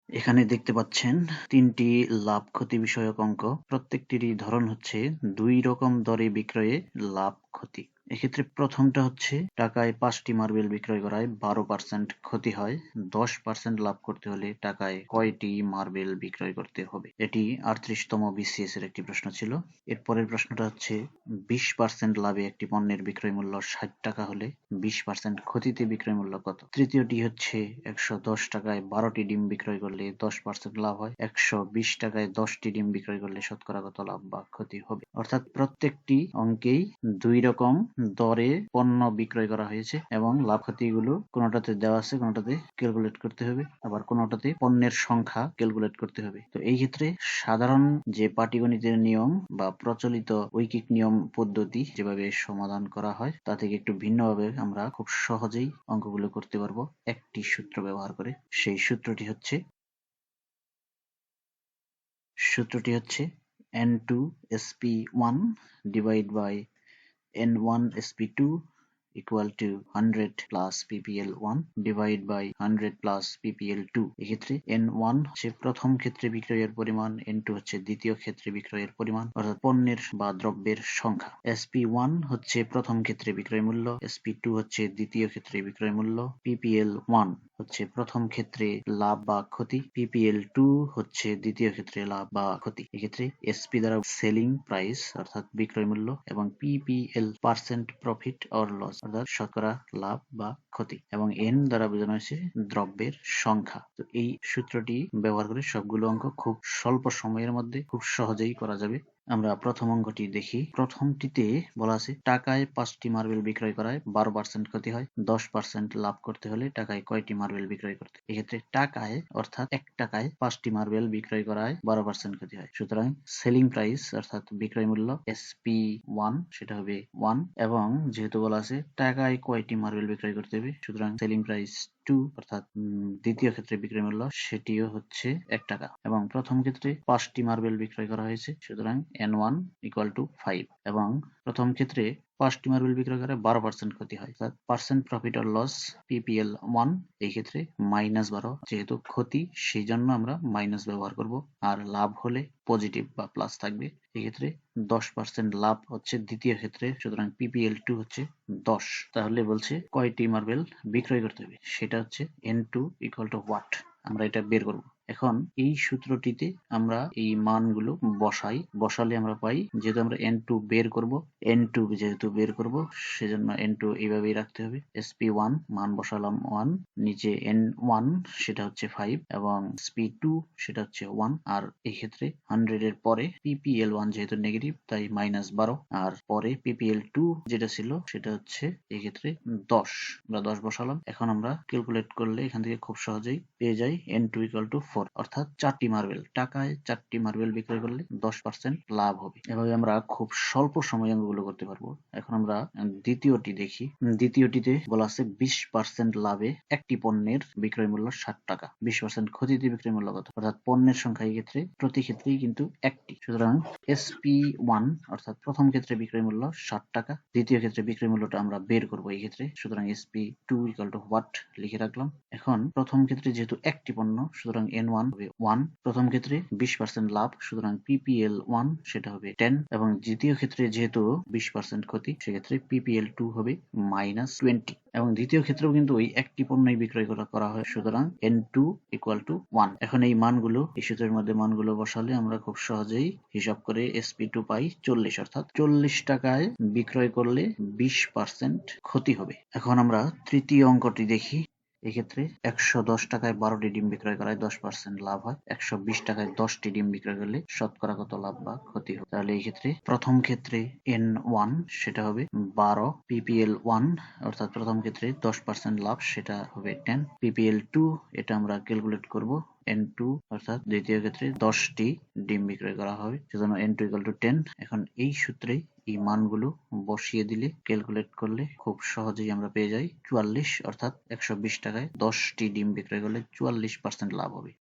এখানে দেখতে পাচ্ছেন ৩টি লাভ ক্ষতি বিষয়ক অঙ্ক। প্রত্যেকটিরই ধরন হচ্ছে ২ রকম দরে বিক্রয়ে লাভ ক্ষতি। এক্ষেত্রে প্রথমটা হচ্ছে টাকায় ৫টি মার্বেল বিক্রয় করায় ১২% ক্ষতি হয়। ১০% লাভ করতে হলে টাকায় কয়টি মার্বেল বিক্রয় করতে হবে? এটি ৩৮তম BCS এর একটি প্রশ্ন ছিল। এরপরের প্রশ্নটা হচ্ছে ২০% লাভে একটি পণ্যের বিক্রয় মূল্য ৬০ টাকা হলে ২০% ক্ষতিতে বিক্রয় মূল্য কত? তৃতীয়টি হচ্ছে ১১০ টাকায় ১২টি ডিম বিক্রয় করলে 10% লাভ হয়। ১২০ টাকায় 10টি ডিম বিক্রয় করলে শতকরা কত লাভ বা ক্ষতি হবে? অর্থাৎ প্রত্যেকটি অঙ্কেই ২ রকম দরে পণ্য বিক্রয় করা হয়েছে এবং লাভ ক্ষতিগুলো কোনোটাতে দেওয়া আছে, কোনোটাতে ক্যালকুলেট করতে হবে, আবার কোনোটাতে পণ্যের সংখ্যা ক্যালকুলেট করতে হবে। তো এই ক্ষেত্রে সাধারণ যে পাটিগণিতের নিয়ম বা প্রচলিত ঐকিক নিয়ম পদ্ধতি যেভাবে সমাধান করা হয় তা থেকে একটু ভিন্নভাবে আমরা খুব সহজেই অঙ্কগুলো করতে পারবো একটি সূত্র ব্যবহার করে। সেই সূত্রটি হচ্ছে N2sp1 divide by N1sp2 equal to 100 plus ppl1 divide by 100 plus ppl2। এক্ষেত্রে N1 হচ্ছে প্রথম ক্ষেত্রে বিক্রয়ের পরিমাণ, N2 হচ্ছে দ্বিতীয় ক্ষেত্রে বিক্রয়ের পরিমাণ অর্থাৎ পণ্যের বা দ্রব্যের সংখ্যা। SP1 হচ্ছে প্রথম ক্ষেত্রে বিক্রয় মূল্য, SP2 হচ্ছে দ্বিতীয় ক্ষেত্রে বিক্রয় মূল্য, PPL1 হচ্ছে প্রথম ক্ষেত্রে লাভ বা ক্ষতি, PPL2 হচ্ছে দ্বিতীয় ক্ষেত্রে লাভ বা ক্ষতি। এক্ষেত্রে SP দ্বারা সেলিং প্রাইস অর্থাৎ বিক্রয় মূল্য এবং PPL percent profit or loss অর্থাৎ শতকরা লাভ বা ক্ষতি এবং N দ্বারা বোঝানো হয়েছে দ্রব্যের সংখ্যা। তো এই সূত্রটি ব্যবহার করে সবগুলো অঙ্ক খুব স্বল্প সময়ের মধ্যে খুব সহজেই করা যাবে। আমরা প্রথম অঙ্কটি দেখি। প্রথমটিতে বলা আছে টাকায় ৫টি মার্বেল বিক্রয় করায় ১২% ক্ষতি হয়। ১০% লাভ করতে হলে টাকায় কয়টি মার্বেল বিক্রয় করতে? এক্ষেত্রে টাকায় অর্থাৎ ১ টাকায় ৫টি মার্বেল বিক্রয় করায় ১২% ক্ষতি হয়। সুতরাং সেলিং প্রাইস অর্থাৎ বিক্রয় মূল্য SP1 সেটা হবে 1 এবং যেহেতু বলা আছে টাকায় কয়টি মার্বেল বিক্রয় করতে হবে সুতরাং সেলিং প্রাইস 2 অর্থাৎ দ্বিতীয় ক্ষেত্রে বিক্রয় মূল্য সেটিও হচ্ছে ১ টাকা এবং প্রথম ক্ষেত্রে ৫টি মার্বেল বিক্রয় করা হয়েছে সুতরাং N1 equal to 5 এবং প্রথম ক্ষেত্রে ৫টি মার্বেল বিক্রয় করে ১২% ক্ষতি হয় অর্থাৎ percent profit or loss PPL1 এই ক্ষেত্রে -১২ যেহেতু ক্ষতি সেই জন্য আমরা মাইনাস ব্যবহার করব আর লাভ হলে পজিটিভ বা প্লাস থাকবে। এক্ষেত্রে ১০% লাভ হচ্ছে দ্বিতীয় ক্ষেত্রে সুতরাং PPL2 হচ্ছে ১০। তাহলে বলছে কয়টি মার্বেল বিক্রয় করতে হবে সেটা হচ্ছে N2 equal to what আমরা এটা বের করব। এখন এই সূত্রটিতে আমরা এই মানগুলো বসালে আমরা পাই যেহেতু আমরা N2 বের করব N2 যেহেতু বের করব সেজন্য N2 এইভাবেই রাখতে হবে। SP1 মান বসালাম 1, নিচে N1 সেটা হচ্ছে 5 এবং SP2 সেটা হচ্ছে 1 আর এই ক্ষেত্রে 100 এর পরে PPL1 যেহেতু নেগেটিভ তাই -12 আর পরে PPL2 যেটা ছিল সেটা হচ্ছে এই ক্ষেত্রে 10 আমরা 10 বসালাম। এখন আমরা ক্যালকুলেট করলে এখান থেকে খুব সহজেই পেয়ে যাই N2 equal to 4 অর্থাৎ 4টি মার্বেল টাকায় 4টি মার্বেল বিক্রয় করলে 10% লাভ হবে। এভাবে আমরা খুব স্বল্প সময়ে অঙ্কগুলো করতে পারবো। এখন আমরা দ্বিতীয়টি দেখি। দ্বিতীয়টিতে বলা আছে 20% লাভে একটি পণ্যের বিক্রয় মূল্য 60 টাকা, 20% ক্ষতিতে বিক্রয় মূল্য কত? অর্থাৎ পণ্যের সংখ্যা এই ক্ষেত্রে প্রতি ক্ষেত্রেই কিন্তু একটি। সুতরাং SP1 অর্থাৎ প্রথম ক্ষেত্রে বিক্রয় মূল্য 60 টাকা, দ্বিতীয় ক্ষেত্রে বিক্রয় মূল্যটা আমরা বের করবো এই ক্ষেত্রে সুতরাং SP2 equal to what লিখে রাখলাম। এখন প্রথম ক্ষেত্রে যেহেতু একটি পণ্য সুতরাং N1 হবে 1, প্রথম ক্ষেত্রে 20% লাভ সুতরাং PPL1 সেটা হবে 10 এবং দ্বিতীয় ক্ষেত্রে যেহেতু 20% ক্ষতি সেক্ষেত্রে PPL2 হবে -20 এবং দ্বিতীয় ক্ষেত্রেও কিন্তু ওই একটি পণ্যই বিক্রয় করা হয় সুতরাং N2 equal to 1। এখন এই মানগুলো এই সূত্রের মধ্যে মানগুলো বসালে আমরা খুব সহজেই হিসাব করে SP2 পাই 40 অর্থাৎ 40 টাকায় বিক্রয় করলে 20% ক্ষতি হবে। এখন আমরা তৃতীয় অঙ্কটি দেখি। এক্ষেত্রে ১১০ টাকায় ১২টি ডিম বিক্রয় করায় 10% লাভ হয়। ১২০ টাকায় 10টি ডিম বিক্রয় করলে শতকরা কত লাভ বা ক্ষতি হবে? তাহলে এই ক্ষেত্রে প্রথম ক্ষেত্রে N1 সেটা হবে 12, PPL1 অর্থাৎ প্রথম ক্ষেত্রে 10% লাভ সেটা হবে 10, PPL2 এটা আমরা ক্যালকুলেট করব N2 অর্থাৎ দ্বিতীয় ক্ষেত্রে 10টি ডিম বিক্রয় করা হবে সেজন্য N2 equal to 10। এখন এই সূত্রেই এই মানগুলো বসিয়ে দিলে ক্যালকুলেট করলে খুব সহজেই আমরা পেয়ে যাই 44 অর্থাৎ ১২০ টাকায় 10টি ডিম বিক্রয় করলে 44% লাভ হবে।